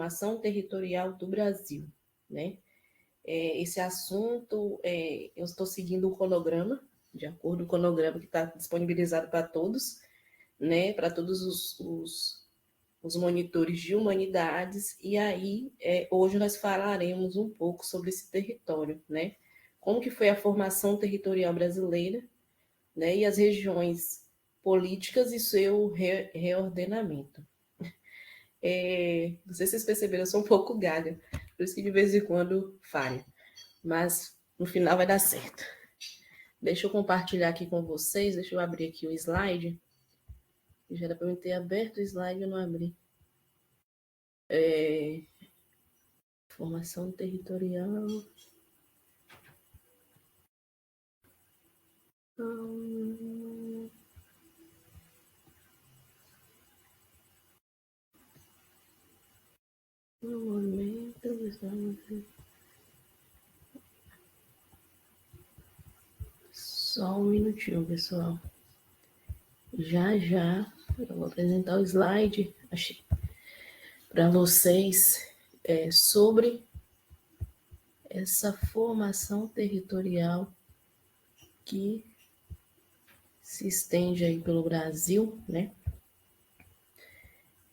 formação territorial do Brasil, né? Esse assunto, eu estou seguindo o cronograma, de acordo com o cronograma que está disponibilizado para todos, né? Para todos os monitores de humanidades, e aí hoje nós falaremos um pouco sobre esse território, né? Como que foi a formação territorial brasileira, né? E as regiões políticas e seu reordenamento. Não sei se vocês perceberam, eu sou um pouco gaga, por isso que de vez em quando falho, mas no final vai dar certo. Deixa eu compartilhar aqui com vocês, deixa eu abrir aqui o slide. Já era para eu ter aberto o slide, eu não abri. Formação territorial. Um momento, só um minutinho, pessoal. Já eu vou apresentar o slide para vocês sobre essa formação territorial que se estende aí pelo Brasil, né?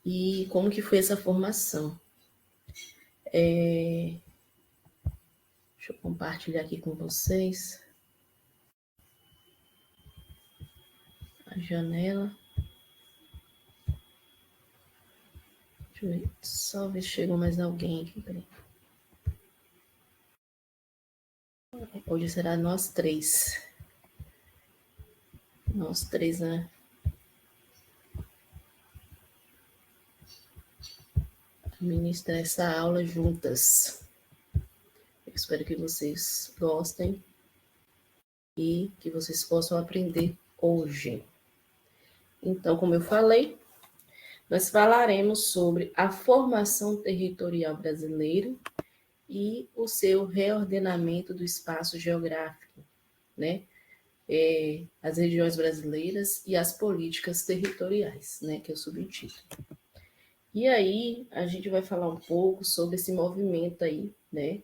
E como que foi essa formação? Deixa eu compartilhar aqui com vocês a janela. Deixa eu ver, só ver se chegou mais alguém aqui. Peraí. Hoje será nós três. Nós três, né? Ministrar essa aula juntas. Eu espero que vocês gostem e que vocês possam aprender hoje. Então, como eu falei, nós falaremos sobre a formação territorial brasileira e o seu reordenamento do espaço geográfico, né? As regiões brasileiras e as políticas territoriais, né? Que é o subtítulo. E aí, a gente vai falar um pouco sobre esse movimento aí, né?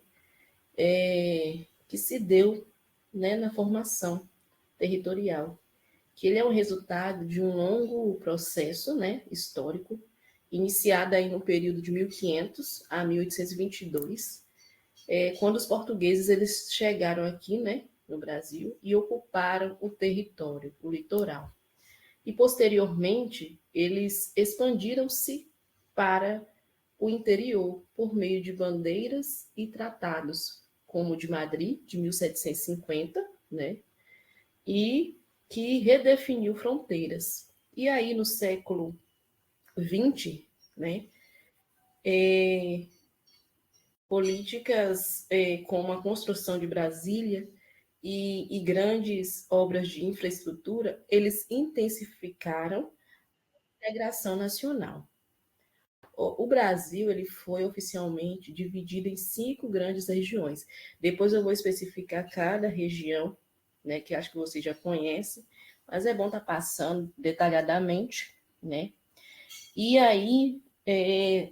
Que se deu, né, na formação territorial, que ele é um resultado de um longo processo, né, histórico, iniciado aí no período de 1500 a 1822, quando os portugueses eles chegaram aqui, né, no Brasil e ocuparam o território, o litoral. E posteriormente eles expandiram-se para o interior por meio de bandeiras e tratados, como o de Madrid, de 1750, né? E que redefiniu fronteiras. E aí, no século XX, né? Políticas como a construção de Brasília e grandes obras de infraestrutura, eles intensificaram a integração nacional. O Brasil ele foi oficialmente dividido em 5 grandes regiões. Depois eu vou especificar cada região, né, que acho que você já conhece, mas é bom estar passando detalhadamente, né? E aí,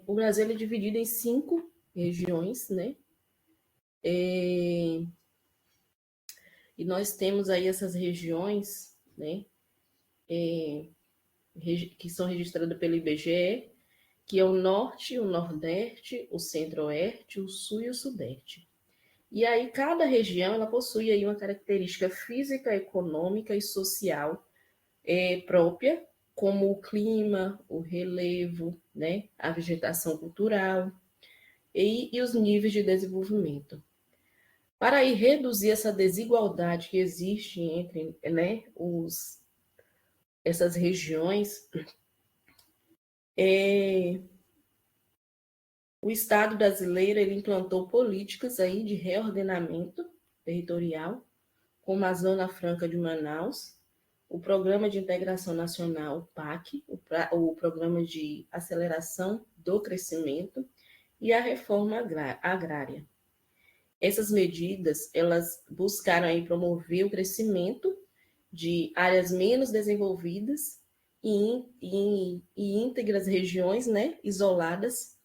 o Brasil é dividido em 5 regiões, né? E nós temos aí essas regiões, né? Que são registradas pelo IBGE, que é o Norte, o Nordeste, o Centro-Oeste, o Sul e o Sudeste. E aí cada região ela possui aí uma característica física, econômica e social própria, como o clima, o relevo, né, a vegetação cultural e os níveis de desenvolvimento. Para aí reduzir essa desigualdade que existe entre, né, essas regiões, o Estado brasileiro ele implantou políticas aí de reordenamento territorial, como a Zona Franca de Manaus, o Programa de Integração Nacional, PAC, o Programa de Aceleração do Crescimento e a Reforma Agrária. Essas medidas, elas buscaram aí promover o crescimento de áreas menos desenvolvidas e íntegras regiões, né, isoladas,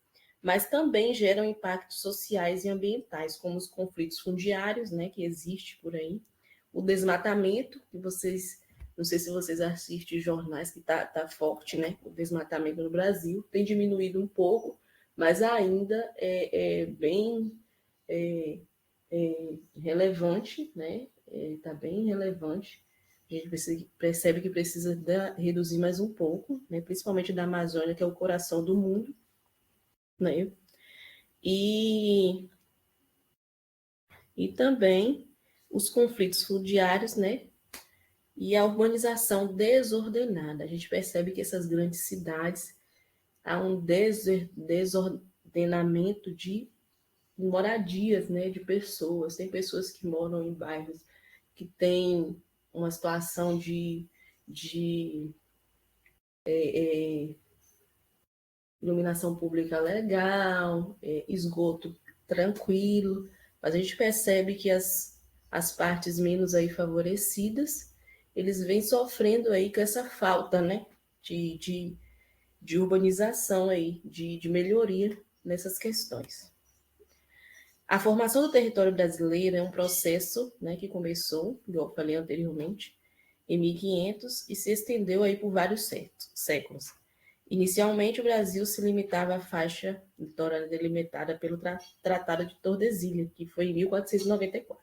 mas também geram impactos sociais e ambientais, como os conflitos fundiários, né, que existe por aí, o desmatamento, que vocês, não sei se vocês assistem jornais, que tá forte, né, o desmatamento no Brasil, tem diminuído um pouco, mas ainda é bem relevante, né, está bem relevante. A gente percebe que precisa reduzir mais um pouco, né, principalmente da Amazônia, que é o coração do mundo, né? E também os conflitos fundiários, né? E a urbanização desordenada. A gente percebe que essas grandes cidades há um desordenamento de moradias, né? De pessoas. Tem pessoas que moram em bairros que têm uma situação de iluminação pública legal, esgoto tranquilo, mas a gente percebe que as partes menos aí favorecidas, eles vêm sofrendo aí com essa falta, né, de urbanização aí, de melhoria nessas questões. A formação do território brasileiro é um processo, né, que começou, como eu falei anteriormente, em 1500 e se estendeu aí por vários séculos. Inicialmente, o Brasil se limitava à faixa litorânea delimitada pelo Tratado de Tordesilhas, que foi em 1494.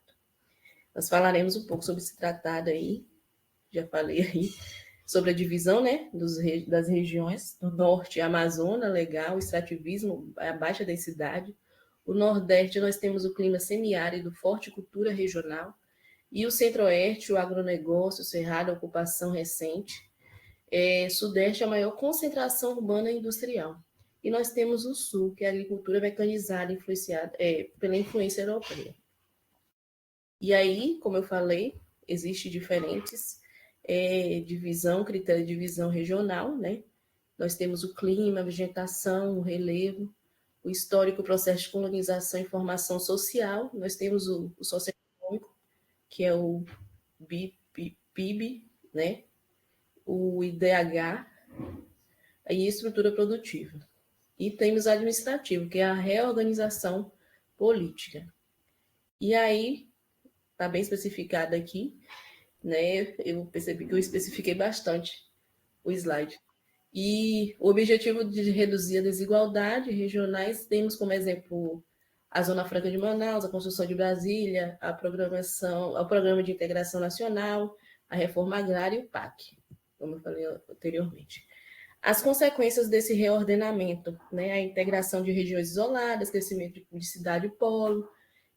Nós falaremos um pouco sobre esse tratado aí, já falei aí, sobre a divisão, né, das regiões do norte, Amazônia, legal, extrativismo, a baixa densidade. O nordeste, nós temos o clima semiárido, forte cultura regional. E o centro-oeste, o agronegócio, o cerrado, a ocupação recente. Sudeste, a maior concentração urbana e industrial. E nós temos o sul, que é a agricultura mecanizada, influenciada pela influência europeia. E aí, como eu falei, existe diferentes critério de divisão regional, né? Nós temos o clima, a vegetação, o relevo, o histórico, o processo de colonização e formação social. Nós temos o socioeconômico, que é o PIB, né? O IDH e estrutura produtiva. E temos administrativo, que é a reorganização política. E aí, está bem especificado aqui, né? Eu percebi que eu especifiquei bastante o slide. E o objetivo de reduzir a desigualdade regionais, temos como exemplo a Zona Franca de Manaus, a construção de Brasília, o Programa de Integração Nacional, a Reforma Agrária e o PAC, como eu falei anteriormente. As consequências desse reordenamento, né, a integração de regiões isoladas, crescimento de cidade-polo,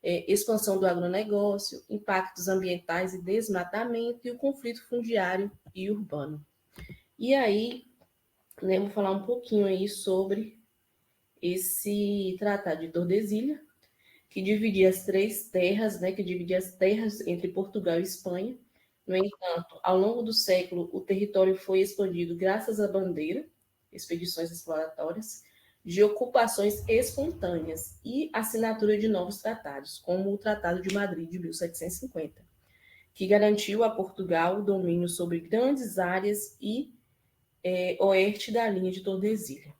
expansão do agronegócio, impactos ambientais e desmatamento e o conflito fundiário e urbano. E aí, né, vou falar um pouquinho aí sobre esse Tratado de Tordesilhas, que dividia as três terras, né, que dividia as terras entre Portugal e Espanha. No entanto, ao longo do século, o território foi expandido graças à bandeira, expedições exploratórias, de ocupações espontâneas e assinatura de novos tratados, como o Tratado de Madrid de 1750, que garantiu a Portugal o domínio sobre grandes áreas e oeste da linha de Tordesilhas.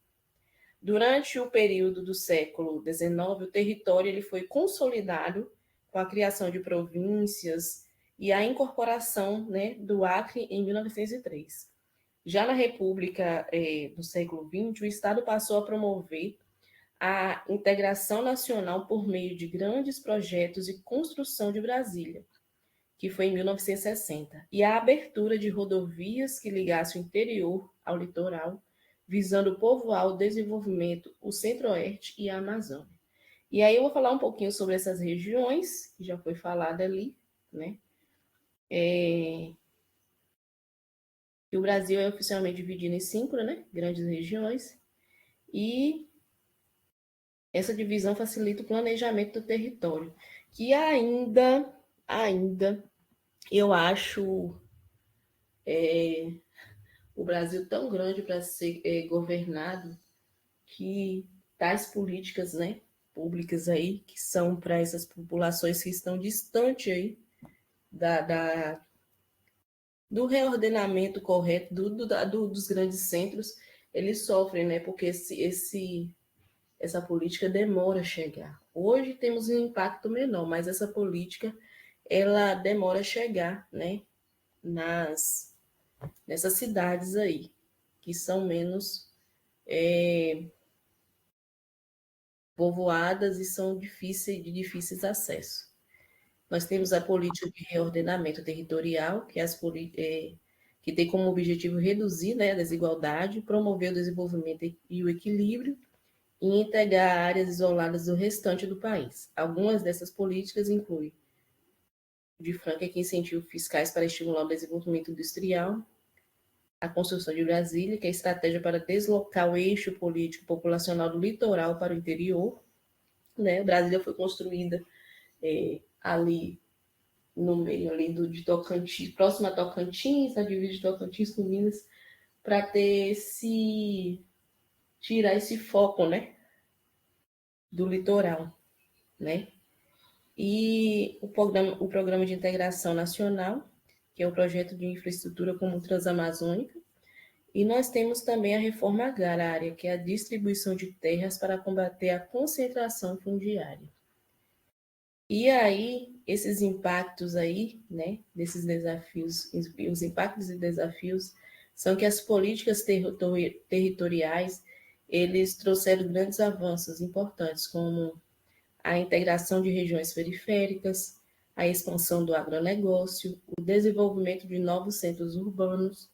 Durante o período do século XIX, o território ele foi consolidado com a criação de províncias e a incorporação, né, do Acre em 1903. Já na República do século XX, o Estado passou a promover a integração nacional por meio de grandes projetos e construção de Brasília, que foi em 1960, e a abertura de rodovias que ligassem o interior ao litoral, visando povoar o desenvolvimento, o centro-oeste e a Amazônia. E aí eu vou falar um pouquinho sobre essas regiões, que já foi falado ali, né? O Brasil é oficialmente dividido em 5, né, grandes regiões, e essa divisão facilita o planejamento do território, que ainda eu acho o Brasil tão grande para ser governado que tais políticas, né, públicas aí, que são para essas populações que estão distantes aí do reordenamento correto dos grandes centros, eles sofrem, né, porque essa política demora a chegar. Hoje temos um impacto menor, mas essa política ela demora a chegar, né, nessas cidades aí, que são menos povoadas e são de difíceis acesso. Nós temos a política de reordenamento territorial, que tem como objetivo reduzir, né, a desigualdade, promover o desenvolvimento e o equilíbrio e integrar áreas isoladas do restante do país. Algumas dessas políticas incluem de franca que incentivos fiscais para estimular o desenvolvimento industrial, a construção de Brasília, que é a estratégia para deslocar o eixo político populacional do litoral para o interior, né? Brasília foi construída ali no meio ali de Tocantins, próximo a Tocantins, a divisa de Tocantins com Minas, para tirar esse foco, né, do litoral, né? E o programa de integração nacional, que é o projeto de infraestrutura comum transamazônica, e nós temos também a reforma agrária, que é a distribuição de terras para combater a concentração fundiária. E aí, esses impactos aí, né, desses desafios, os impactos e desafios, são que as políticas territoriais, eles trouxeram grandes avanços importantes, como a integração de regiões periféricas, a expansão do agronegócio, o desenvolvimento de novos centros urbanos,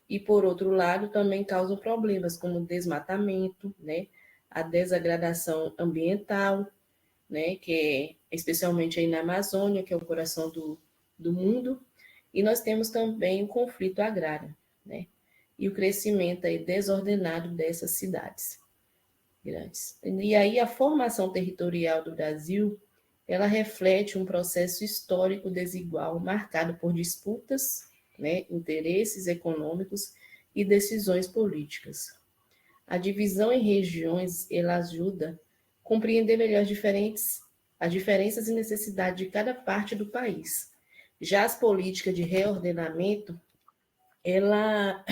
e, por outro lado, também causam problemas como o desmatamento, né, a desagradação ambiental, né, que é especialmente aí na Amazônia, que é o coração do mundo, e nós temos também o conflito agrário, né, e o crescimento aí desordenado dessas cidades grandes. E aí a formação territorial do Brasil, ela reflete um processo histórico desigual, marcado por disputas, né, interesses econômicos e decisões políticas. A divisão em regiões, ela ajuda a compreender melhor as diferenças e necessidades de cada parte do país. Já as políticas de reordenamento, ela,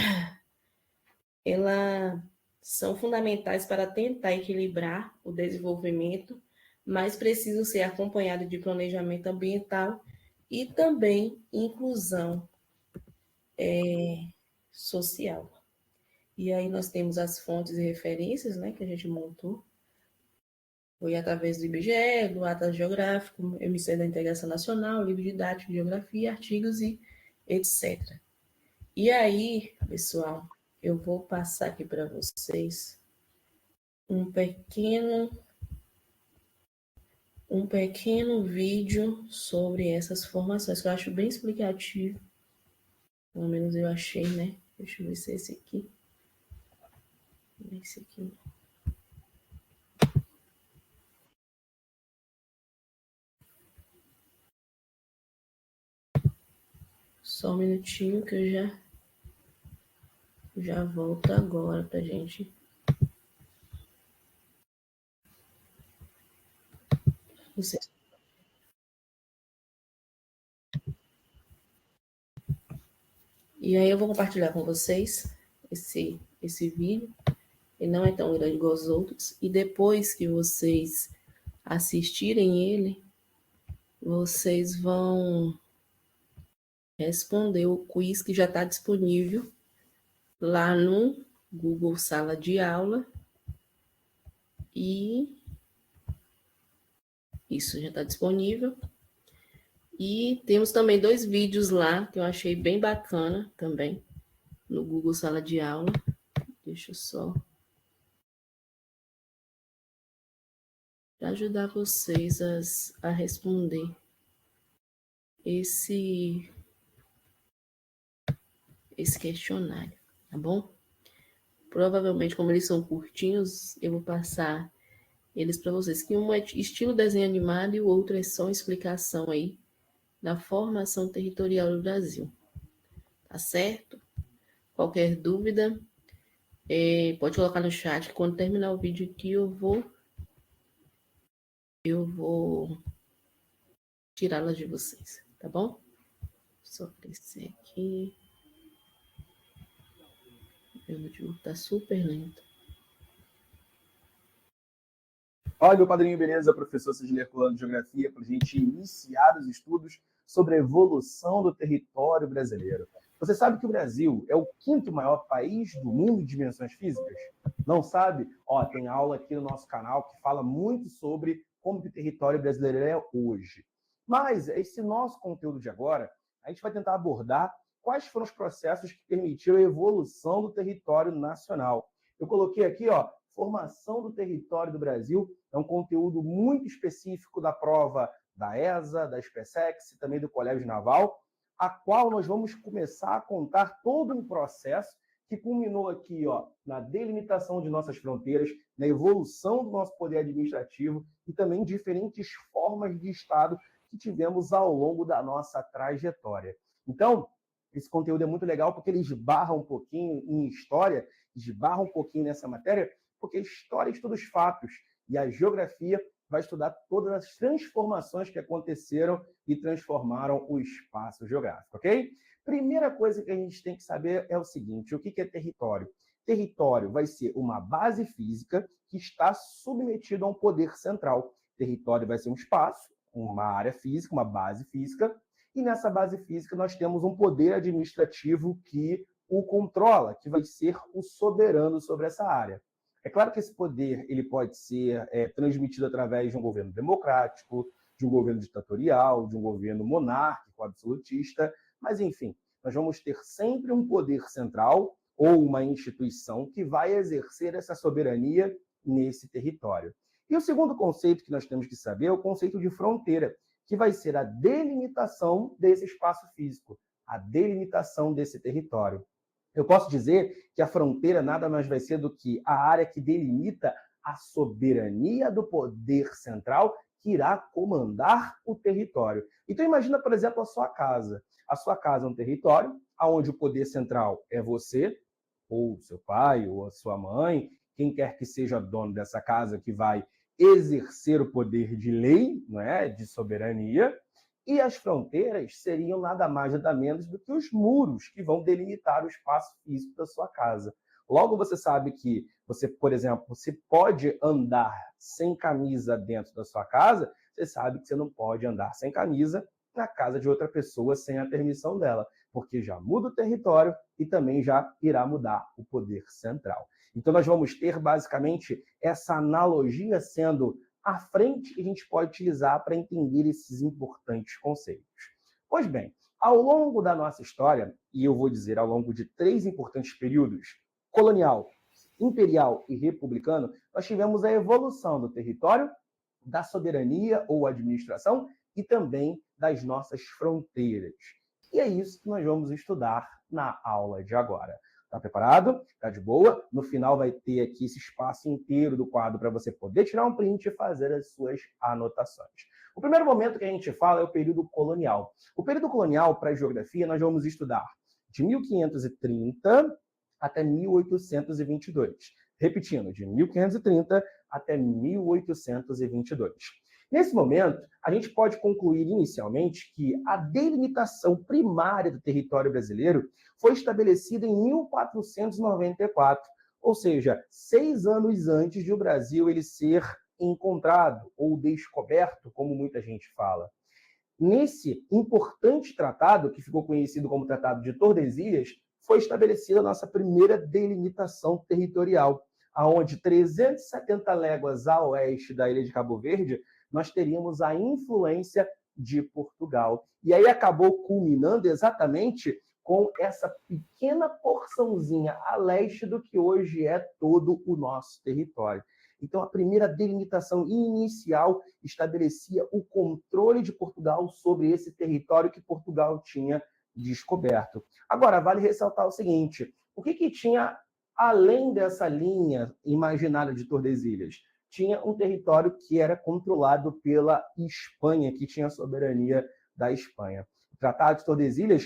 ela são fundamentais para tentar equilibrar o desenvolvimento, mas precisam ser acompanhadas de planejamento ambiental e também inclusão social. E aí nós temos as fontes e referências, né, que a gente montou. Foi através do IBGE, do Atlas Geográfico, Ministério da Integração Nacional, livro didático de geografia, artigos e etc. E aí, pessoal, eu vou passar aqui para vocês um pequeno vídeo sobre essas formações, que eu acho bem explicativo. Pelo menos eu achei, né? Deixa eu ver se é esse aqui. Esse aqui. Só um minutinho que eu já volto agora pra gente. Vocês. E aí eu vou compartilhar com vocês esse vídeo. Ele não é tão grande igual os outros. E depois que vocês assistirem ele, vocês vão responder o quiz que já está disponível lá no Google Sala de Aula. E isso já está disponível. E temos também 2 vídeos lá que eu achei bem bacana também no Google Sala de Aula. Deixa eu só ajudar vocês a responder esse questionário, tá bom? Provavelmente, como eles são curtinhos, eu vou passar eles para vocês. Que um é estilo desenho animado e o outro é só explicação aí da formação territorial do Brasil. Tá certo? Qualquer dúvida, pode colocar no chat. Quando terminar o vídeo aqui, eu vou tirá-las de vocês, tá bom? Só crescer aqui. Meu notebook tá super lento. Olha, meu padrinho, beleza? Professor Sidney Herculano de Geografia, para a gente iniciar os estudos sobre a evolução do território brasileiro. Você sabe que o Brasil é o quinto maior país do mundo em dimensões físicas? Não sabe? Ó, tem aula aqui no nosso canal que fala muito sobre como que o território brasileiro é hoje. Mas esse nosso conteúdo de agora, a gente vai tentar abordar quais foram os processos que permitiram a evolução do território nacional. Eu coloquei aqui, ó, formação do território do Brasil, é um conteúdo muito específico da prova da ESA, da SpaceX e também do Colégio Naval, a qual nós vamos começar a contar todo um processo que culminou aqui, ó, na delimitação de nossas fronteiras, na evolução do nosso poder administrativo e também diferentes formas de Estado que tivemos ao longo da nossa trajetória. Então, esse conteúdo é muito legal porque ele esbarra um pouquinho em história, esbarra um pouquinho nessa matéria, porque a história estuda os fatos e a geografia vai estudar todas as transformações que aconteceram e transformaram o espaço geográfico, ok? Primeira coisa que a gente tem que saber é o seguinte: o que é território? Território vai ser uma base física que está submetido a um poder central. Território vai ser um espaço, uma área física, uma base física, e nessa base física nós temos um poder administrativo que o controla, que vai ser o soberano sobre essa área. É claro que esse poder ele pode ser transmitido através de um governo democrático, de um governo ditatorial, de um governo monárquico, absolutista, mas, enfim, nós vamos ter sempre um poder central ou uma instituição que vai exercer essa soberania nesse território. E o segundo conceito que nós temos que saber é o conceito de fronteira, que vai ser a delimitação desse espaço físico, a delimitação desse território. Eu posso dizer que a fronteira nada mais vai ser do que a área que delimita a soberania do poder central que irá comandar o território. Então imagina, por exemplo, a sua casa. A sua casa é um território onde o poder central é você, ou seu pai, ou a sua mãe, quem quer que seja dono dessa casa que vai exercer o poder de lei, não é? De soberania. E as fronteiras seriam nada mais nada menos do que os muros que vão delimitar o espaço físico da sua casa. Logo, você sabe que você, por exemplo, você pode andar sem camisa dentro da sua casa, você sabe que você não pode andar sem camisa na casa de outra pessoa sem a permissão dela, porque já muda o território e também já irá mudar o poder central. Então, nós vamos ter, basicamente, essa analogia sendo à frente que a gente pode utilizar para entender esses importantes conceitos. Pois bem, ao longo da nossa história, e eu vou dizer ao longo de 3 importantes períodos, colonial, imperial e republicano, nós tivemos a evolução do território, da soberania ou administração e também das nossas fronteiras. E é isso que nós vamos estudar na aula de agora. Tá preparado? Tá de boa? No final vai ter aqui esse espaço inteiro do quadro para você poder tirar um print e fazer as suas anotações. O primeiro momento que a gente fala é o período colonial. O período colonial, para a geografia, nós vamos estudar de 1530 até 1822. Repetindo, de 1530 até 1822. Nesse momento, a gente pode concluir inicialmente que a delimitação primária do território brasileiro foi estabelecida em 1494, ou seja, 6 anos antes de o Brasil ele ser encontrado ou descoberto, como muita gente fala. Nesse importante tratado, que ficou conhecido como Tratado de Tordesilhas, foi estabelecida a nossa primeira delimitação territorial, aonde 370 léguas a oeste da ilha de Cabo Verde, nós teríamos a influência de Portugal. E aí acabou culminando exatamente com essa pequena porçãozinha a leste do que hoje é todo o nosso território. Então, a primeira delimitação inicial estabelecia o controle de Portugal sobre esse território que Portugal tinha descoberto. Agora, vale ressaltar o seguinte: o que tinha além dessa linha imaginária de Tordesilhas? Tinha um território que era controlado pela Espanha, que tinha a soberania da Espanha. O Tratado de Tordesilhas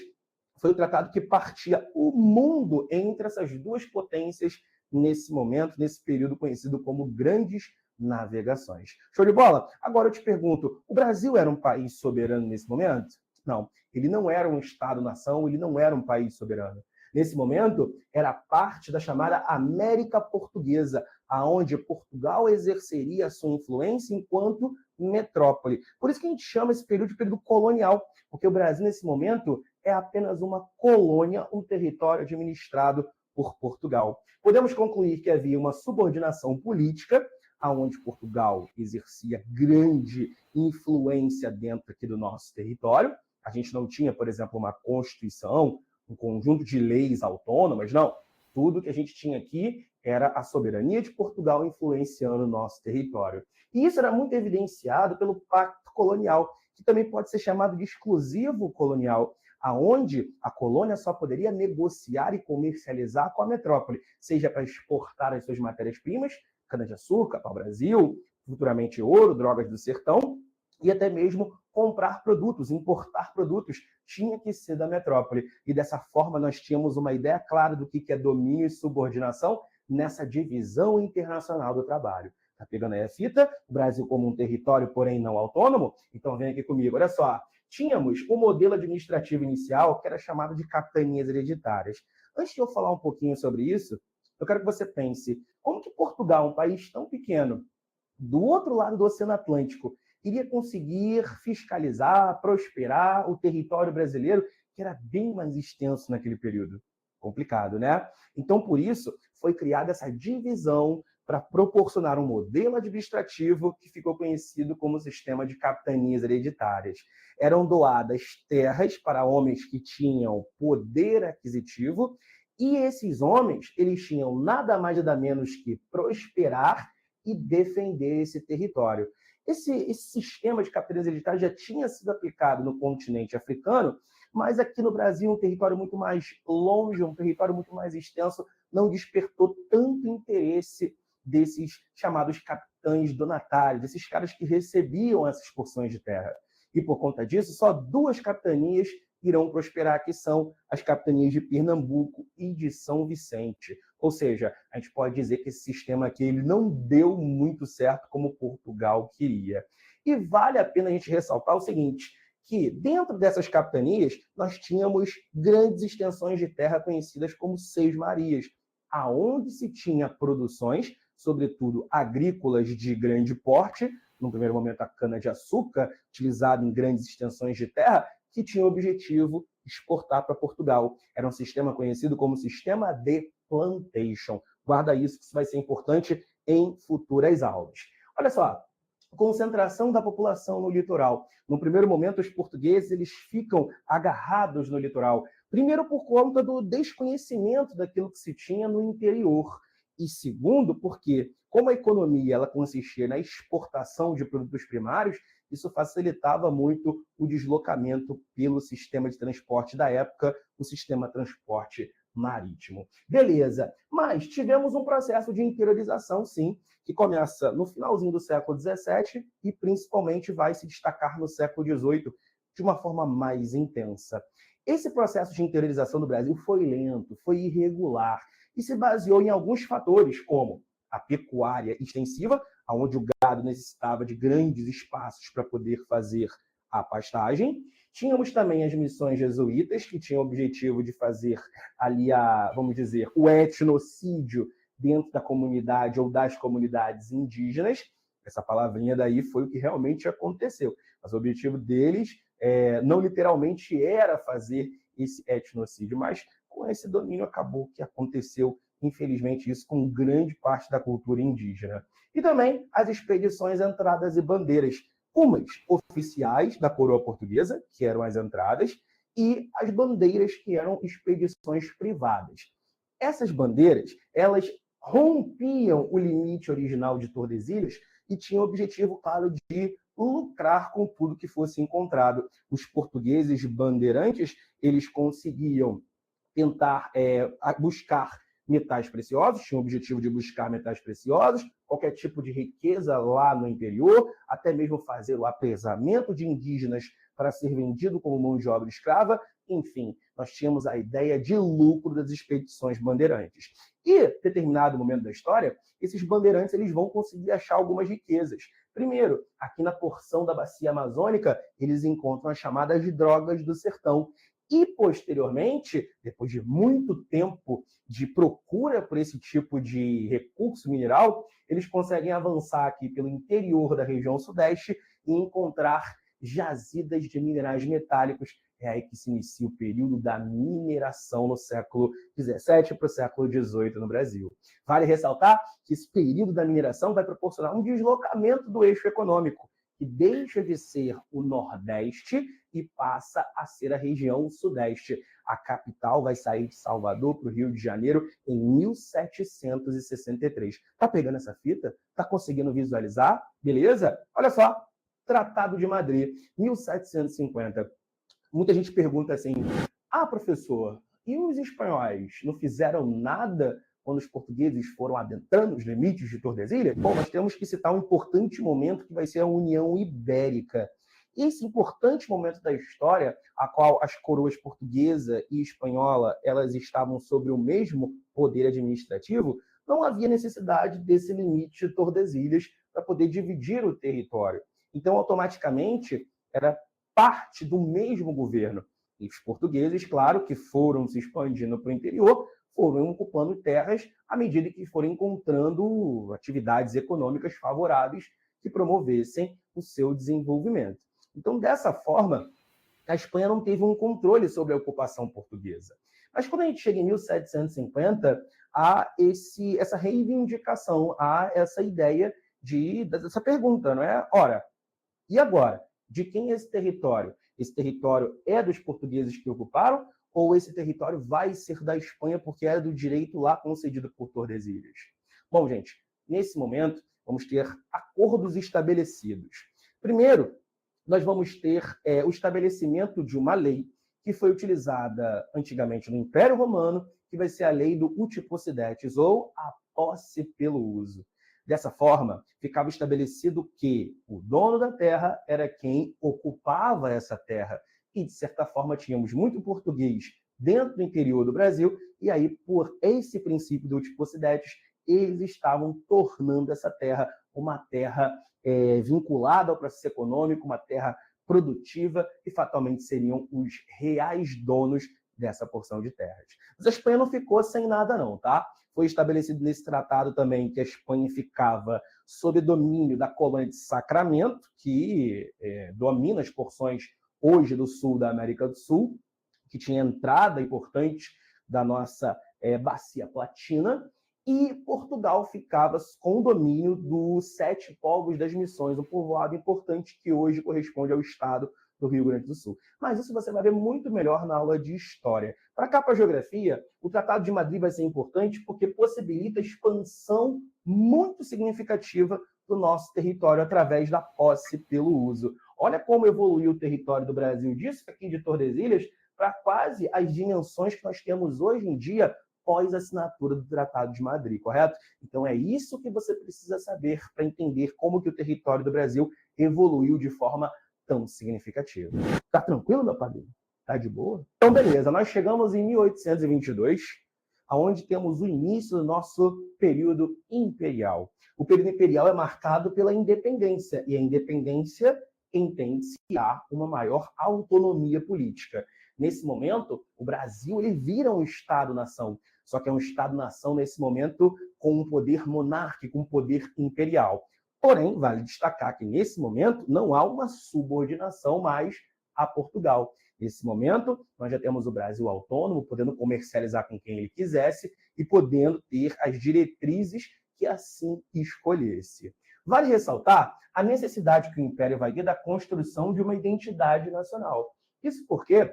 foi o tratado que partia o mundo entre essas duas potências nesse momento, nesse período conhecido como Grandes Navegações. Show de bola? Agora eu te pergunto, o Brasil era um país soberano nesse momento? Não, ele não era um Estado-nação, ele não era um país soberano. Nesse momento, era parte da chamada América Portuguesa, aonde Portugal exerceria a sua influência enquanto metrópole. Por isso que a gente chama esse período de período colonial, porque o Brasil, nesse momento, é apenas uma colônia, um território administrado por Portugal. Podemos concluir que havia uma subordinação política, aonde Portugal exercia grande influência dentro aqui do nosso território. A gente não tinha, por exemplo, uma Constituição, um conjunto de leis autônomas, não. Tudo que a gente tinha aqui era a soberania de Portugal influenciando o nosso território. E isso era muito evidenciado pelo Pacto Colonial, que também pode ser chamado de exclusivo colonial, aonde a colônia só poderia negociar e comercializar com a metrópole, seja para exportar as suas matérias-primas, cana-de-açúcar para o Brasil, futuramente ouro, drogas do sertão, e até mesmo comprar produtos, importar produtos, tinha que ser da metrópole. E dessa forma nós tínhamos uma ideia clara do que é domínio e subordinação nessa divisão internacional do trabalho. Tá pegando aí a fita? O Brasil como um território, porém não autônomo? Então vem aqui comigo, olha só. Tínhamos o modelo administrativo inicial, que era chamado de capitanias hereditárias. Antes de eu falar um pouquinho sobre isso, eu quero que você pense, como que Portugal, um país tão pequeno, do outro lado do Oceano Atlântico, iria conseguir fiscalizar, prosperar o território brasileiro, que era bem mais extenso naquele período? Complicado, né? Então, por isso, foi criada essa divisão para proporcionar um modelo administrativo que ficou conhecido como sistema de capitanias hereditárias. Eram doadas terras para homens que tinham poder aquisitivo, e esses homens, eles tinham nada mais nada menos que prosperar e defender esse território. Esse sistema de capitanias hereditárias já tinha sido aplicado no continente africano, mas aqui no Brasil, um território muito mais longe, um território muito mais extenso, não despertou tanto interesse desses chamados capitães donatários, desses caras que recebiam essas porções de terra. E por conta disso, só 2 capitanias irão prosperar, que são as capitanias de Pernambuco e de São Vicente. Ou seja, a gente pode dizer que esse sistema aqui ele não deu muito certo como Portugal queria. E vale a pena a gente ressaltar o seguinte, que dentro dessas capitanias nós tínhamos grandes extensões de terra conhecidas como Seis Marias, aonde se tinha produções, sobretudo agrícolas de grande porte, no primeiro momento a cana-de-açúcar, utilizada em grandes extensões de terra, que tinha o objetivo de exportar para Portugal. Era um sistema conhecido como sistema de plantation. Guarda isso, que isso vai ser importante em futuras aulas. Olha só, concentração da população no litoral. No primeiro momento, os portugueses eles ficam agarrados no litoral. Primeiro, por conta do desconhecimento daquilo que se tinha no interior. E segundo, porque, como a economia ela consistia na exportação de produtos primários, isso facilitava muito o deslocamento pelo sistema de transporte da época, o sistema de transporte marítimo. Beleza, mas tivemos um processo de interiorização, sim, que começa no finalzinho do século XVII e principalmente vai se destacar no século XVIII de uma forma mais intensa. Esse processo de interiorização do Brasil foi lento, foi irregular e se baseou em alguns fatores, como a pecuária extensiva, onde o gado necessitava de grandes espaços para poder fazer a pastagem. Tínhamos também as missões jesuítas, que tinham o objetivo de fazer ali vamos dizer, o etnocídio dentro da comunidade ou das comunidades indígenas. Essa palavrinha daí foi o que realmente aconteceu. Mas o objetivo deles não literalmente era fazer esse etnocídio, mas com esse domínio acabou que aconteceu, infelizmente, isso com grande parte da cultura indígena. E também as expedições entradas e bandeiras, umas oficiais da coroa portuguesa, que eram as entradas, e as bandeiras, que eram expedições privadas. Essas bandeiras, elas rompiam o limite original de Tordesilhas e tinham o objetivo, claro, de lucrar com tudo que fosse encontrado. Os portugueses bandeirantes, eles conseguiam tentar buscar metais preciosos, tinha o objetivo de buscar metais preciosos, qualquer tipo de riqueza lá no interior, até mesmo fazer o apresamento de indígenas para ser vendido como mão de obra escrava. Enfim, nós tínhamos a ideia de lucro das expedições bandeirantes. E, em determinado momento da história, esses bandeirantes eles vão conseguir achar algumas riquezas. Primeiro, aqui na porção da bacia amazônica, eles encontram as chamadas drogas do sertão. E, posteriormente, depois de muito tempo de procura por esse tipo de recurso mineral, eles conseguem avançar aqui pelo interior da região sudeste e encontrar jazidas de minerais metálicos. É aí que se inicia o período da mineração no século XVII para o século XVIII no Brasil. Vale ressaltar que esse período da mineração vai proporcionar um deslocamento do eixo econômico, que deixa de ser o Nordeste e passa a ser a região Sudeste. A capital vai sair de Salvador para o Rio de Janeiro em 1763. Tá pegando essa fita? Tá conseguindo visualizar? Beleza? Olha só, Tratado de Madrid, 1750. Muita gente pergunta assim, professor, e os espanhóis não fizeram nada quando os portugueses foram adentrando os limites de Tordesilhas? Bom, nós temos que citar um importante momento que vai ser a União Ibérica. Esse importante momento da história, a qual as coroas portuguesa e espanhola elas estavam sobre o mesmo poder administrativo, não havia necessidade desse limite de Tordesilhas para poder dividir o território. Então, automaticamente, era parte do mesmo governo. E os portugueses, claro, que foram se expandindo para o interior, foram ocupando terras à medida que foram encontrando atividades econômicas favoráveis que promovessem o seu desenvolvimento. Então, dessa forma, a Espanha não teve um controle sobre a ocupação portuguesa. Mas quando a gente chega em 1750, há essa reivindicação, há essa ideia dessa pergunta, não é? Ora, e agora? De quem é esse território? Esse território é dos portugueses que ocuparam ou esse território vai ser da Espanha porque era do direito lá concedido por Tordesilhas? Bom, gente, nesse momento, vamos ter acordos estabelecidos. Primeiro, nós vamos ter o estabelecimento de uma lei que foi utilizada antigamente no Império Romano, que vai ser a lei do uti possidetis, ou a posse pelo uso. Dessa forma, ficava estabelecido que o dono da terra era quem ocupava essa terra. E, de certa forma, tínhamos muito português dentro do interior do Brasil, e aí, por esse princípio do uti possidetis, eles estavam tornando essa terra uma terra vinculada ao processo econômico, uma terra produtiva, e fatalmente seriam os reais donos dessa porção de terras. Mas a Espanha não ficou sem nada não, tá? Foi estabelecido nesse tratado também que a Espanha ficava sob domínio da colônia de Sacramento, que domina as porções hoje do sul da América do Sul, que tinha entrada importante da nossa bacia platina, e Portugal ficava com o domínio dos 7 povos das Missões, um povoado importante que hoje corresponde ao estado do Rio Grande do Sul. Mas isso você vai ver muito melhor na aula de História. Para cá, para a Geografia, o Tratado de Madrid vai ser importante porque possibilita a expansão muito significativa do nosso território através da posse pelo uso. Olha como evoluiu o território do Brasil, disso aqui de Tordesilhas, para quase as dimensões que nós temos hoje em dia pós assinatura do Tratado de Madrid, correto? Então é isso que você precisa saber para entender como que o território do Brasil evoluiu de forma tão significativa. Tá tranquilo, meu padrinho? Tá de boa? Então, beleza. Nós chegamos em 1822, onde temos o início do nosso período imperial. O período imperial é marcado pela independência, e a independência entende-se que há uma maior autonomia política. Nesse momento, o Brasil ele vira um Estado-nação, só que é um Estado-nação nesse momento com um poder monárquico, um poder imperial. Porém, vale destacar que nesse momento não há uma subordinação mais a Portugal. Nesse momento, nós já temos o Brasil autônomo, podendo comercializar com quem ele quisesse e podendo ter as diretrizes que assim escolhesse. Vale ressaltar a necessidade que o Império vai ter da construção de uma identidade nacional. Isso porque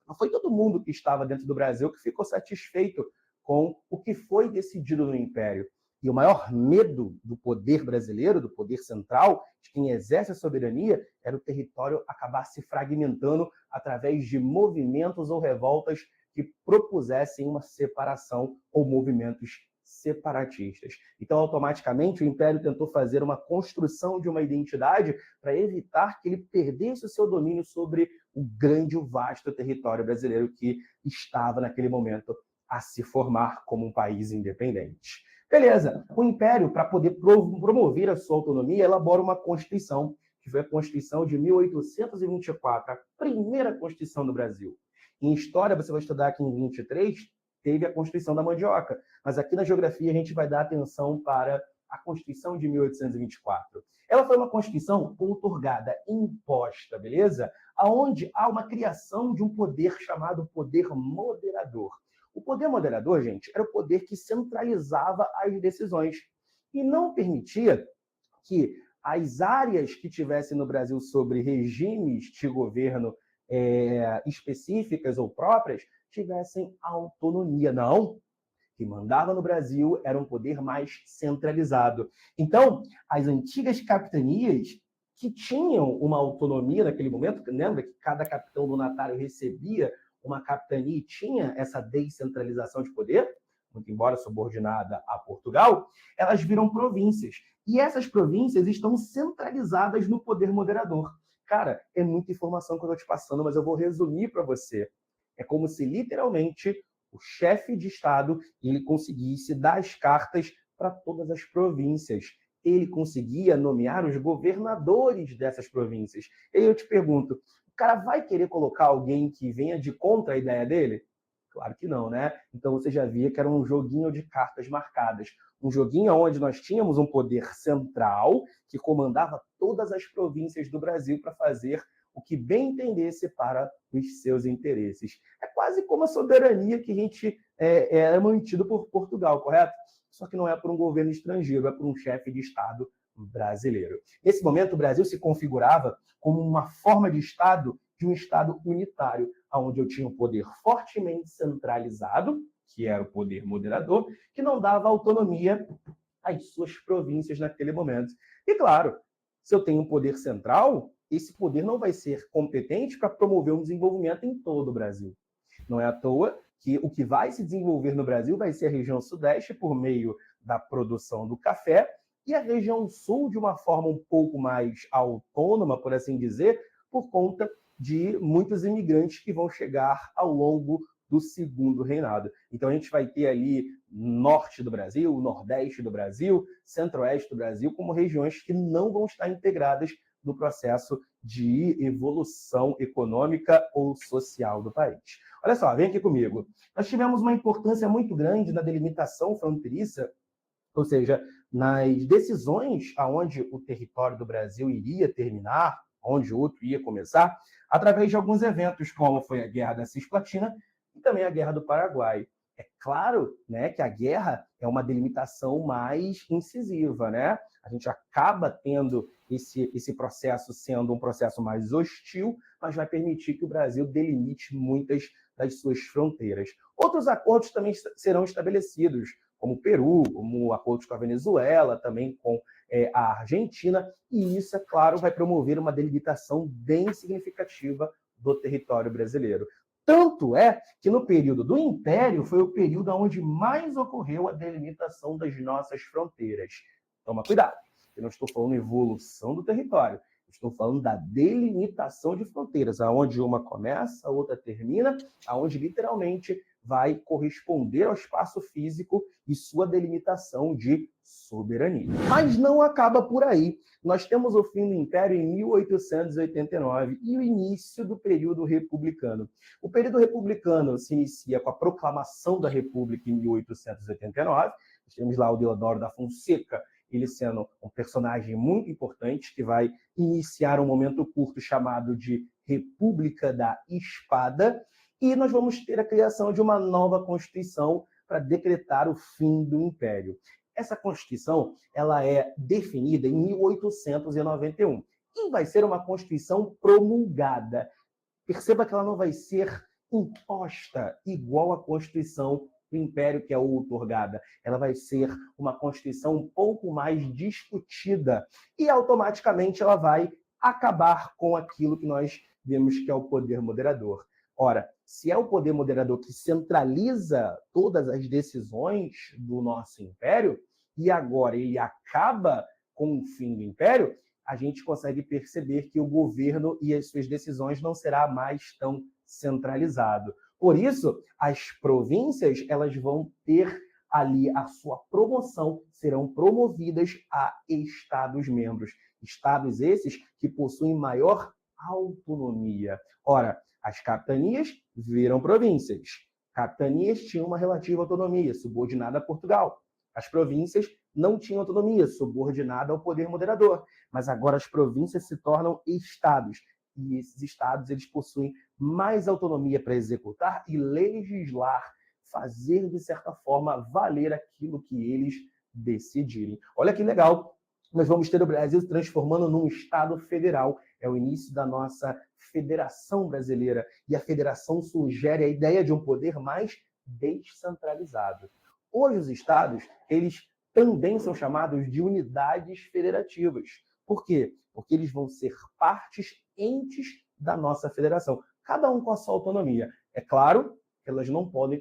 não foi todo mundo que estava dentro do Brasil que ficou satisfeito com o que foi decidido no Império. E o maior medo do poder brasileiro, do poder central, de quem exerce a soberania, era o território acabar se fragmentando através de movimentos ou revoltas que propusessem uma separação ou movimentos separatistas. Então, automaticamente, o Império tentou fazer uma construção de uma identidade para evitar que ele perdesse o seu domínio sobre o grande e vasto território brasileiro que estava, naquele momento, a se formar como um país independente. Beleza, o Império, para poder promover a sua autonomia, elabora uma Constituição, que foi a Constituição de 1824, a primeira Constituição do Brasil. Em história, você vai estudar que em 23 teve a Constituição da Mandioca, mas aqui na geografia a gente vai dar atenção para a Constituição de 1824. Ela foi uma Constituição outorgada, imposta, beleza? Aonde há uma criação de um poder chamado poder moderador. O poder moderador, gente, era o poder que centralizava as decisões e não permitia que as áreas que tivessem no Brasil sobre regimes de governo específicas ou próprias tivessem autonomia. Não. Que mandava no Brasil era um poder mais centralizado. Então, as antigas capitanias que tinham uma autonomia naquele momento, lembra que cada capitão donatário recebia uma capitania e tinha essa descentralização de poder, muito embora subordinada a Portugal, elas viram províncias. E essas províncias estão centralizadas no poder moderador. Cara, é muita informação que eu estou te passando, mas eu vou resumir para você. É como se, literalmente, o chefe de Estado ele conseguisse dar as cartas para todas as províncias. Ele conseguia nomear os governadores dessas províncias. E eu te pergunto, o cara vai querer colocar alguém que venha de contra a ideia dele? Claro que não, né? Então você já via que era um joguinho de cartas marcadas. Um joguinho onde nós tínhamos um poder central que comandava todas as províncias do Brasil para fazer o que bem entendesse para os seus interesses. É quase como a soberania que a gente é mantido por Portugal, correto? Só que não é por um governo estrangeiro, é por um chefe de Estado brasileiro. Nesse momento, o Brasil se configurava como uma forma de Estado, de um Estado unitário, onde eu tinha um poder fortemente centralizado, que era o poder moderador, que não dava autonomia às suas províncias naquele momento. E claro, se eu tenho um poder central, esse poder não vai ser competente para promover um desenvolvimento em todo o Brasil. Não é à toa que o que vai se desenvolver no Brasil vai ser a região sudeste por meio da produção do café e a região sul de uma forma um pouco mais autônoma, por assim dizer, por conta de muitos imigrantes que vão chegar ao longo do segundo reinado. Então a gente vai ter ali norte do Brasil, nordeste do Brasil, centro-oeste do Brasil como regiões que não vão estar integradas no processo de evolução econômica ou social do país. Olha só, vem aqui comigo. Nós tivemos uma importância muito grande na delimitação fronteiriça, ou seja, nas decisões aonde o território do Brasil iria terminar, onde o outro ia começar, através de alguns eventos, como foi a Guerra da Cisplatina e também a Guerra do Paraguai. É claro, né, que a guerra é uma delimitação mais incisiva, né? A gente acaba tendo esse processo sendo um processo mais hostil, mas vai permitir que o Brasil delimite muitas das suas fronteiras. Outros acordos também serão estabelecidos, como o Peru, como acordos com a Venezuela, também com a Argentina, e isso, é claro, vai promover uma delimitação bem significativa do território brasileiro. Tanto é que no período do Império foi o período onde mais ocorreu a delimitação das nossas fronteiras. Toma cuidado, eu não estou falando evolução do território, estou falando da delimitação de fronteiras, aonde uma começa, a outra termina, aonde literalmente vai corresponder ao espaço físico e sua delimitação de soberania. Mas não acaba por aí. Nós temos o fim do Império em 1889 e o início do período republicano. O período republicano se inicia com a proclamação da República em 1889. Nós temos lá o Deodoro da Fonseca, ele sendo um personagem muito importante que vai iniciar um momento curto chamado de República da Espada, e nós vamos ter a criação de uma nova Constituição para decretar o fim do Império. Essa Constituição ela é definida em 1891 e vai ser uma Constituição promulgada. Perceba que ela não vai ser imposta igual à Constituição do Império que é outorgada. Ela vai ser uma Constituição um pouco mais discutida e automaticamente ela vai acabar com aquilo que nós vemos que é o poder moderador. Ora, se é o poder moderador que centraliza todas as decisões do nosso império, e agora ele acaba com o fim do império, a gente consegue perceber que o governo e as suas decisões não será mais tão centralizado. Por isso, as províncias elas vão ter ali a sua promoção, serão promovidas a estados-membros. Estados esses que possuem maior autonomia. Ora, as capitanias viram províncias. Capitanias tinham uma relativa autonomia, subordinada a Portugal. As províncias não tinham autonomia, subordinada ao poder moderador. Mas agora as províncias se tornam estados. E esses estados eles possuem mais autonomia para executar e legislar, fazer, de certa forma, valer aquilo que eles decidirem. Olha que legal! Nós vamos ter o Brasil se transformando num Estado federal. É o início da nossa Federação Brasileira. E a federação sugere a ideia de um poder mais descentralizado. Hoje, os estados, eles também são chamados de unidades federativas. Por quê? Porque eles vão ser partes, entes da nossa federação. Cada um com a sua autonomia. É claro que elas não podem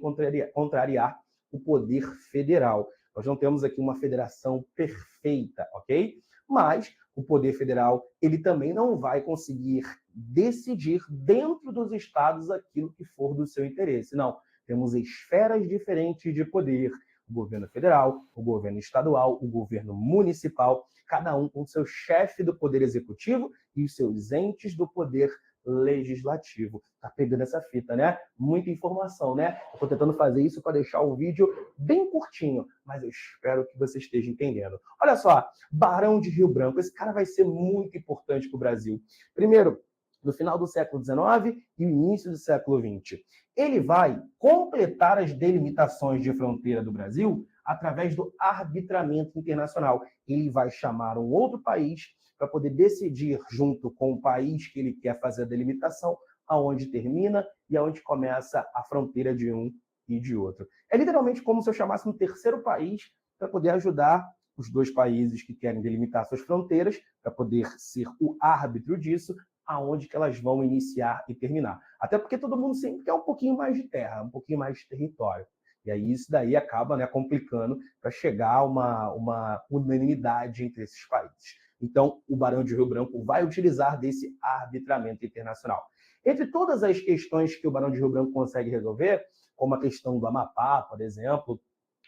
contrariar o poder federal. Nós não temos aqui uma federação perfeita, ok? Mas o poder federal, ele também não vai conseguir decidir dentro dos estados aquilo que for do seu interesse. Não, temos esferas diferentes de poder. O governo federal, o governo estadual, o governo municipal, cada um com seu chefe do poder executivo e os seus entes do poder legislativo. Tá pegando essa fita, né? Muita informação, né? Eu tô tentando fazer isso para deixar o vídeo bem curtinho, mas eu espero que você esteja entendendo. Olha só, Barão de Rio Branco, esse cara vai ser muito importante para o Brasil. Primeiro, no final do século XIX e o início do século XX. Ele vai completar as delimitações de fronteira do Brasil através do arbitramento internacional. Ele vai chamar um outro país para poder decidir, junto com o país que ele quer fazer a delimitação, aonde termina e aonde começa a fronteira de um e de outro. É literalmente como se eu chamasse um terceiro país para poder ajudar os dois países que querem delimitar suas fronteiras, para poder ser o árbitro disso, aonde que elas vão iniciar e terminar. Até porque todo mundo sempre quer um pouquinho mais de terra, um pouquinho mais de território. E aí isso daí acaba, né, complicando para chegar a uma unanimidade entre esses países. Então, o Barão de Rio Branco vai utilizar desse arbitramento internacional. Entre todas as questões que o Barão de Rio Branco consegue resolver, como a questão do Amapá, por exemplo,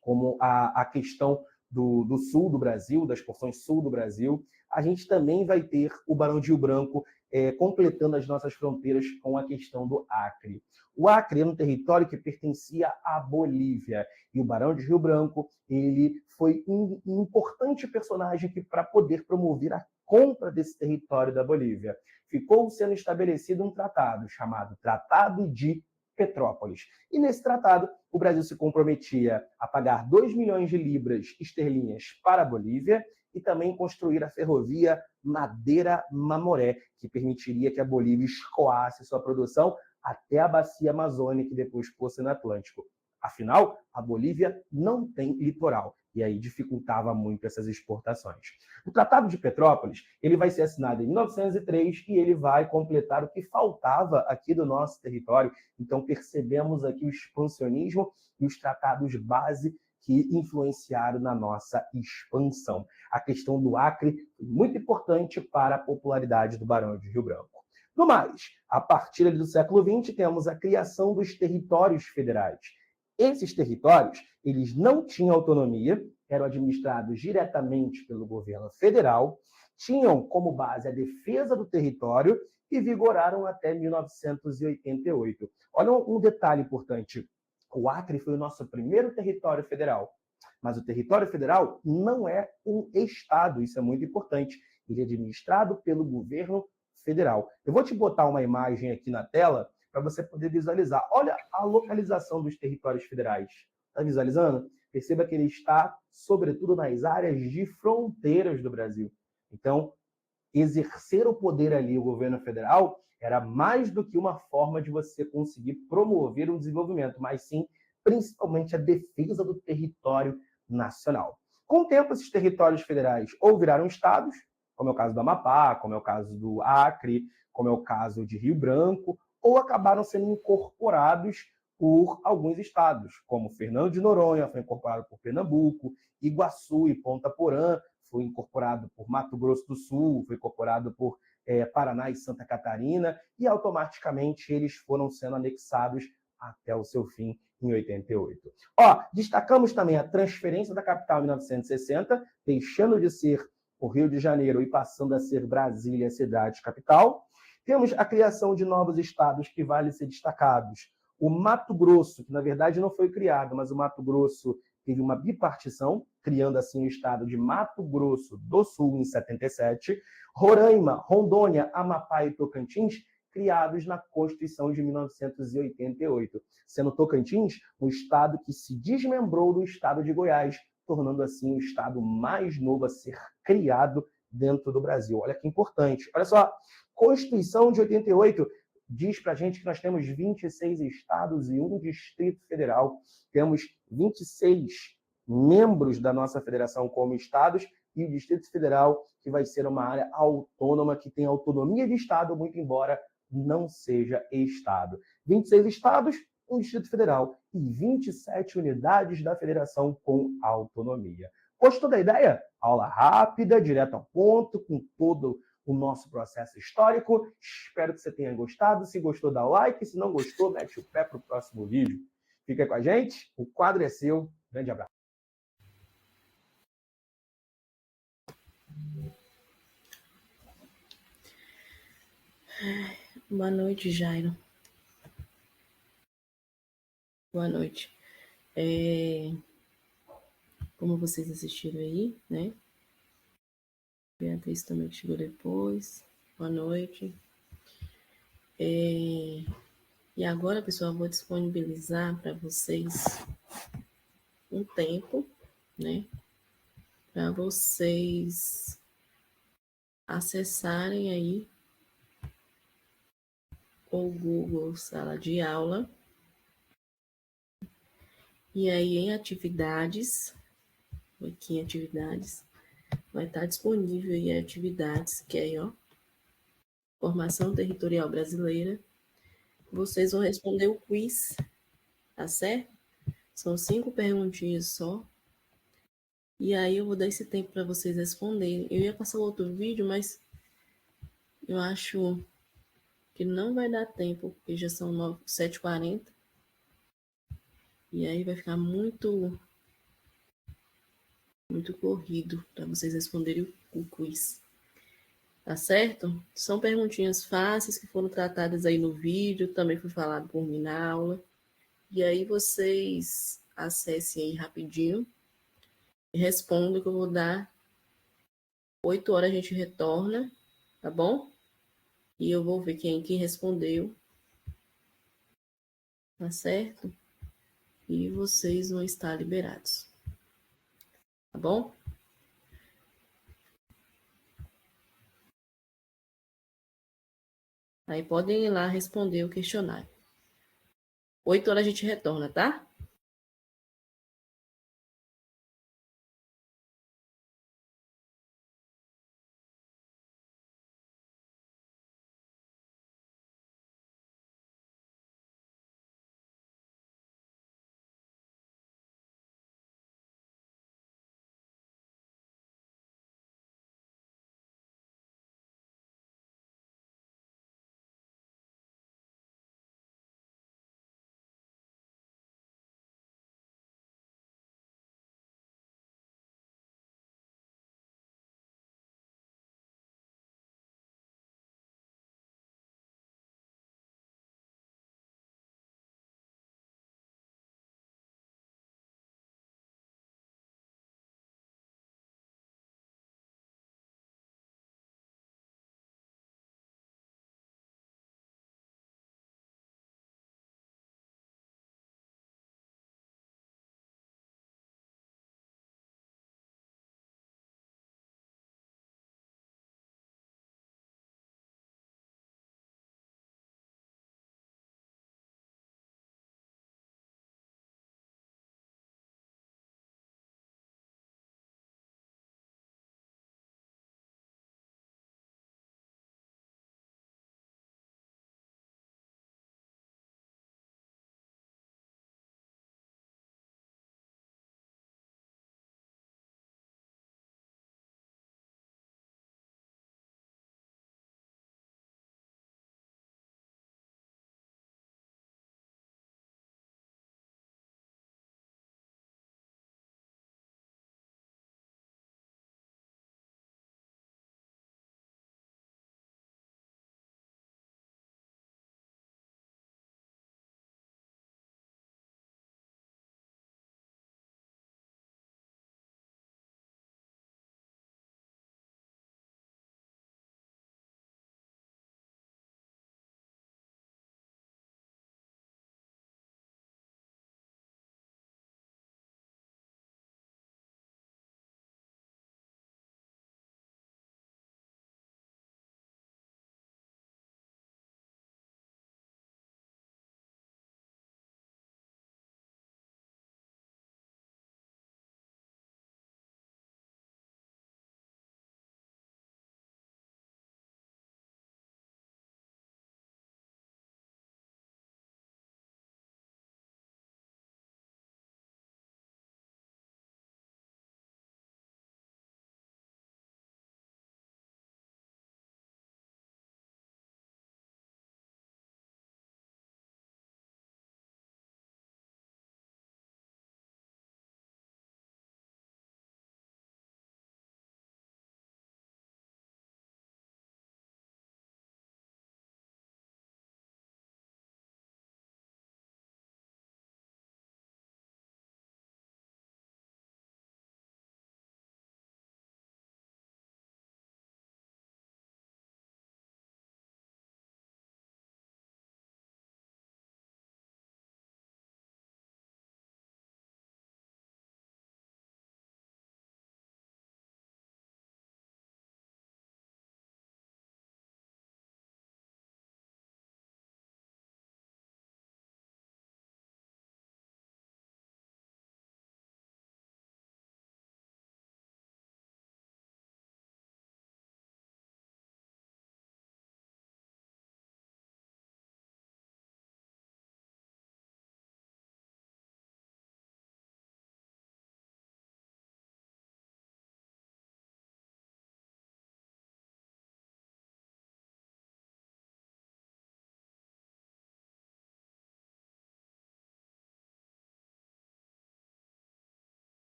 como a questão do sul do Brasil, das porções sul do Brasil, a gente também vai ter o Barão de Rio Branco completando as nossas fronteiras com a questão do Acre. O Acre é um território que pertencia à Bolívia, e o Barão de Rio Branco ele foi um importante personagem que, para poder promover a compra desse território da Bolívia, ficou sendo estabelecido um tratado chamado Tratado de Petrópolis. E nesse tratado, o Brasil se comprometia a pagar 2 milhões de libras esterlinhas para a Bolívia e também construir a ferrovia Madeira-Mamoré, que permitiria que a Bolívia escoasse sua produção até a bacia amazônica e depois fosse no Atlântico. Afinal, a Bolívia não tem litoral, e aí dificultava muito essas exportações. O Tratado de Petrópolis ele vai ser assinado em 1903 e ele vai completar o que faltava aqui do nosso território. Então, percebemos aqui o expansionismo e os tratados base que influenciaram na nossa expansão. A questão do Acre foi muito importante para a popularidade do Barão de Rio Branco. No mais, a partir do século XX, temos a criação dos territórios federais. Esses territórios, eles não tinham autonomia, eram administrados diretamente pelo governo federal, tinham como base a defesa do território e vigoraram até 1988. Olha um detalhe importante. O Acre foi o nosso primeiro território federal, mas o território federal não é um estado, isso é muito importante. Ele é administrado pelo governo federal. Eu vou te botar uma imagem aqui na tela para você poder visualizar. Olha a localização dos territórios federais. Está visualizando? Perceba que ele está, sobretudo, nas áreas de fronteiras do Brasil. Então, exercer o poder ali, o governo federal, era mais do que uma forma de você conseguir promover o desenvolvimento, mas sim, principalmente, a defesa do território nacional. Com o tempo, esses territórios federais ou viraram estados, como é o caso do Amapá, como é o caso do Acre, como é o caso de Rio Branco, ou acabaram sendo incorporados por alguns estados, como Fernando de Noronha, foi incorporado por Pernambuco, Iguaçu e Ponta Porã, foi incorporado por Mato Grosso do Sul, foi incorporado por Paraná e Santa Catarina, e automaticamente eles foram sendo anexados até o seu fim em 88. Destacamos também a transferência da capital em 1960, deixando de ser o Rio de Janeiro e passando a ser Brasília, cidade capital. Temos a criação de novos estados que vale ser destacados. O Mato Grosso, que na verdade não foi criado, mas o Mato Grosso teve uma bipartição, criando assim o estado de Mato Grosso do Sul em 77. Roraima, Rondônia, Amapá e Tocantins, criados na Constituição de 1988, sendo Tocantins um estado que se desmembrou do estado de Goiás, tornando assim o estado mais novo a ser criado dentro do Brasil. Olha que importante. Olha só, Constituição de 88 diz para a gente que nós temos 26 estados e um Distrito Federal. Temos 26 membros da nossa federação como estados e o Distrito Federal, que vai ser uma área autônoma, que tem autonomia de estado, muito embora não seja estado. 26 estados, um Distrito Federal e 27 unidades da federação com autonomia. Gostou da ideia? Aula rápida, direto ao ponto, com todo o nosso processo histórico. Espero que você tenha gostado. Se gostou, dá like. Se não gostou, mete o pé para o próximo vídeo. Fica com a gente. O quadro é seu. Grande abraço. Boa noite, Jairo. Boa noite. Como vocês assistiram aí, né? Beatriz também chegou depois. Boa noite. E agora, pessoal, eu vou disponibilizar para vocês um tempo, né? Para vocês acessarem aí o Google Sala de Aula. E aí, em atividades, aqui em atividades, vai estar disponível aí atividades, que é, ó, Formação Territorial Brasileira. Vocês vão responder o quiz, tá certo? São 5 perguntinhas só. E aí eu vou dar esse tempo para vocês responderem. Eu ia passar outro vídeo, mas eu acho que não vai dar tempo, porque já são 7h40. E aí vai ficar muito corrido para vocês responderem o quiz. Tá certo? São perguntinhas fáceis que foram tratadas aí no vídeo, também foi falado por mim na aula. E aí vocês acessem aí rapidinho e respondam que eu vou dar 8 horas a gente retorna, tá bom? E eu vou ver quem respondeu, tá certo? E vocês vão estar liberados, tá bom? Aí podem ir lá responder o questionário. 8 horas a gente retorna, tá?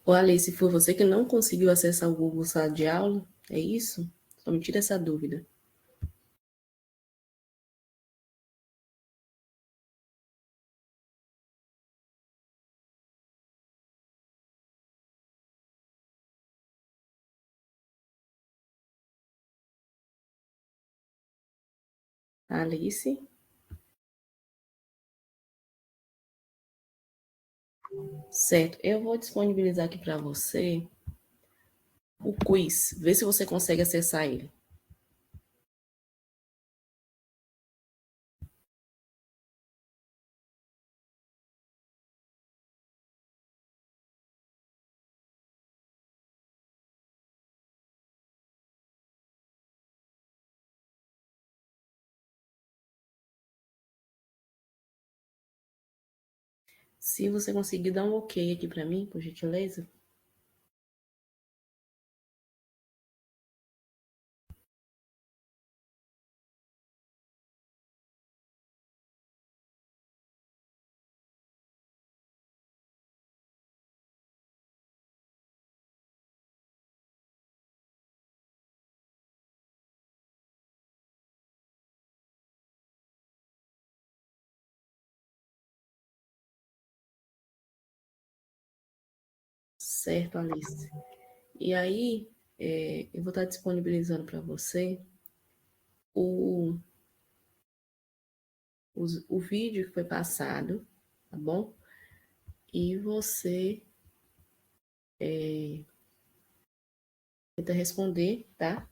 Ô, Alice, foi você que não conseguiu acessar o Google Sala de Aula? É isso? Só me tira essa dúvida. Alice? Certo. Eu vou disponibilizar aqui para você o quiz. Vê se você consegue acessar ele. Se você conseguir dar um ok aqui para mim, por gentileza. Certo, Alice. E aí, eu vou estar disponibilizando para você o, o vídeo que foi passado, tá bom? E você tenta responder, tá?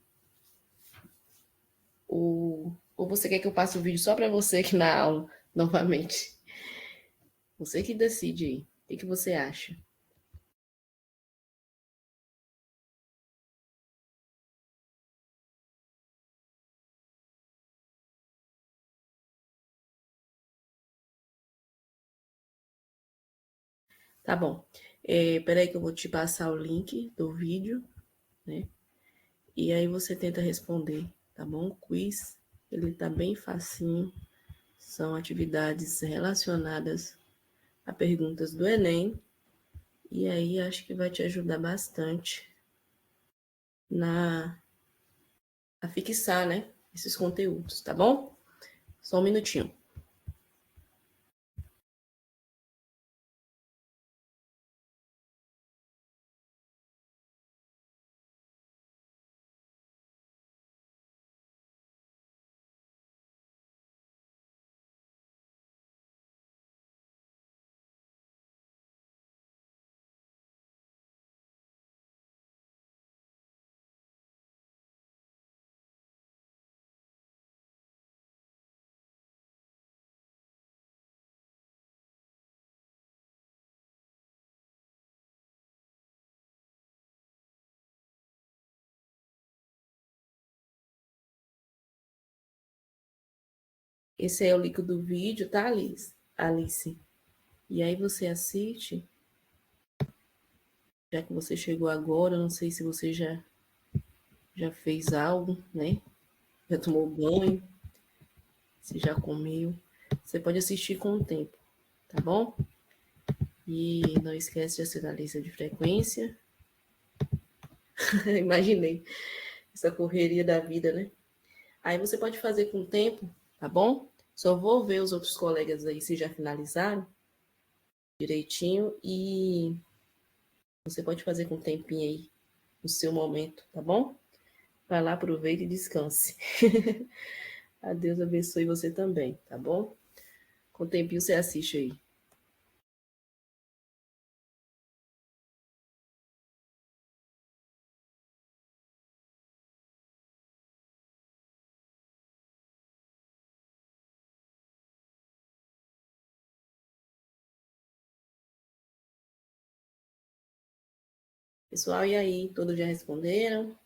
Ou você quer que eu passe o vídeo só para você aqui na aula, novamente? Você que decide aí. O que você acha? Tá bom. Peraí que eu vou te passar o link do vídeo, né? E aí você tenta responder, tá bom? O quiz, ele tá bem facinho. São atividades relacionadas a perguntas do Enem. E aí acho que vai te ajudar bastante na a fixar, né? Esses conteúdos, tá bom? Só um minutinho. Esse é o link do vídeo, tá, Alice? Alice. E aí você assiste, já que você chegou agora, não sei se você já fez algo, né? Já tomou banho, se já comeu. Você pode assistir com o tempo, tá bom? E não esquece de assinar a lista de frequência. Imaginei essa correria da vida, né? Aí você pode fazer com o tempo, tá bom? Só vou ver os outros colegas aí se já finalizaram direitinho e você pode fazer com um tempinho aí no seu momento, tá bom? Vai lá, aproveita e descanse. A Deus abençoe você também, tá bom? Com o tempinho você assiste aí. Pessoal, e aí? Todos já responderam?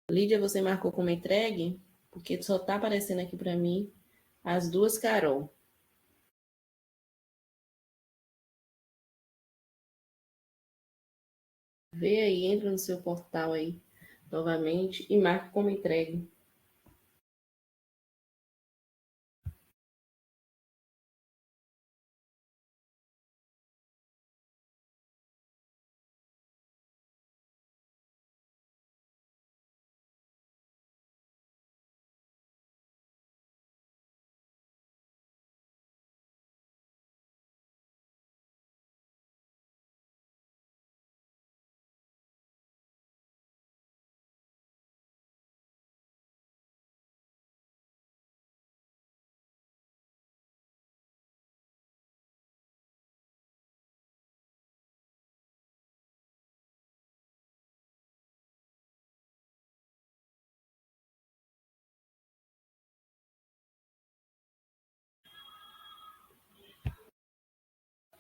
Lídia, você marcou como entregue? Porque só tá aparecendo aqui para mim as duas Carol. Vê aí, entra no seu portal aí novamente e marca como entregue.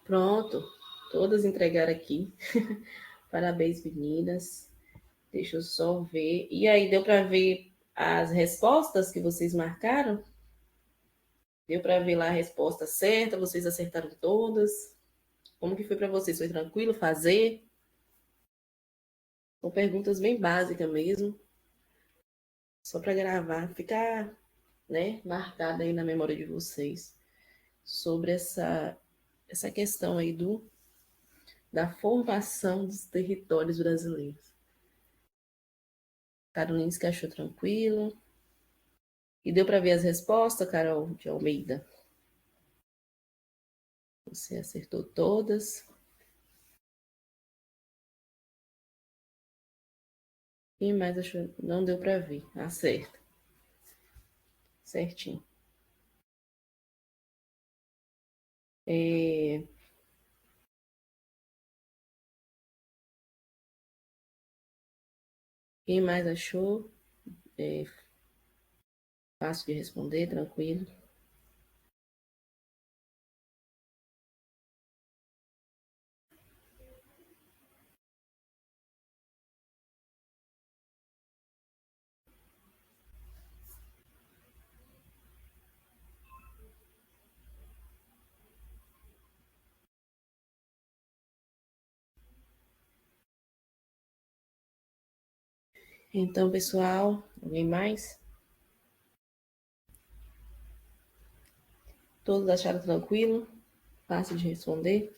Pronto, todas entregaram aqui. Parabéns, meninas. Deixa eu só ver. E aí, deu para ver as respostas que vocês marcaram? Deu para ver lá a resposta certa? Vocês acertaram todas? Como que foi para vocês? Foi tranquilo fazer? São perguntas bem básicas mesmo. Só para gravar, ficar, né, marcada aí na memória de vocês sobre essa questão aí da formação dos territórios brasileiros. Carolina que achou tranquilo. E deu para ver as respostas, Carol de Almeida? Você acertou todas. Quem mais achou? Não deu para ver. Acerta. Certinho. Quem mais achou? Fácil de responder, tranquilo. Então, pessoal, alguém mais? Todos acharam tranquilo? Fácil de responder?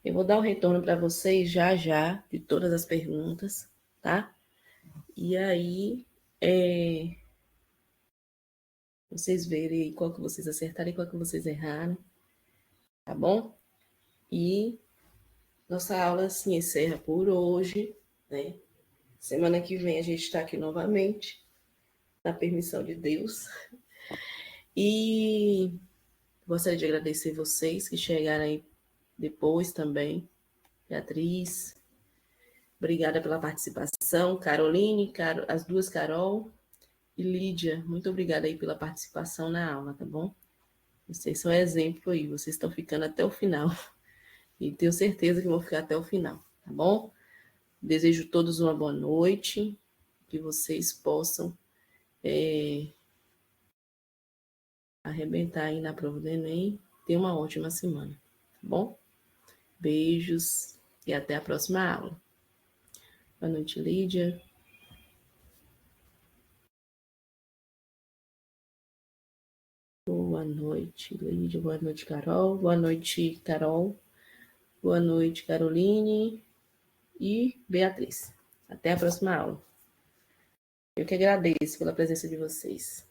Eu vou dar o retorno para vocês já já de todas as perguntas, tá? E aí, vocês verem qual que vocês acertaram e qual que vocês erraram, tá bom? E nossa aula se encerra por hoje, né? Semana que vem a gente está aqui novamente, na permissão de Deus. E gostaria de agradecer vocês que chegaram aí depois também. Beatriz, obrigada pela participação. Caroline, as duas Carol e Lídia, muito obrigada aí pela participação na aula, tá bom? Vocês são exemplo aí, vocês estão ficando até o final. E tenho certeza que vão ficar até o final, tá bom? Desejo a todos uma boa noite, que vocês possam arrebentar aí na prova do Enem. Ter uma ótima semana, tá bom? Beijos e até a próxima aula. Boa noite, Lídia. Boa noite, Lídia. Boa noite, Carol. Boa noite, Carol. Boa noite, Caroline e Beatriz. Até a próxima aula. Eu que agradeço pela presença de vocês.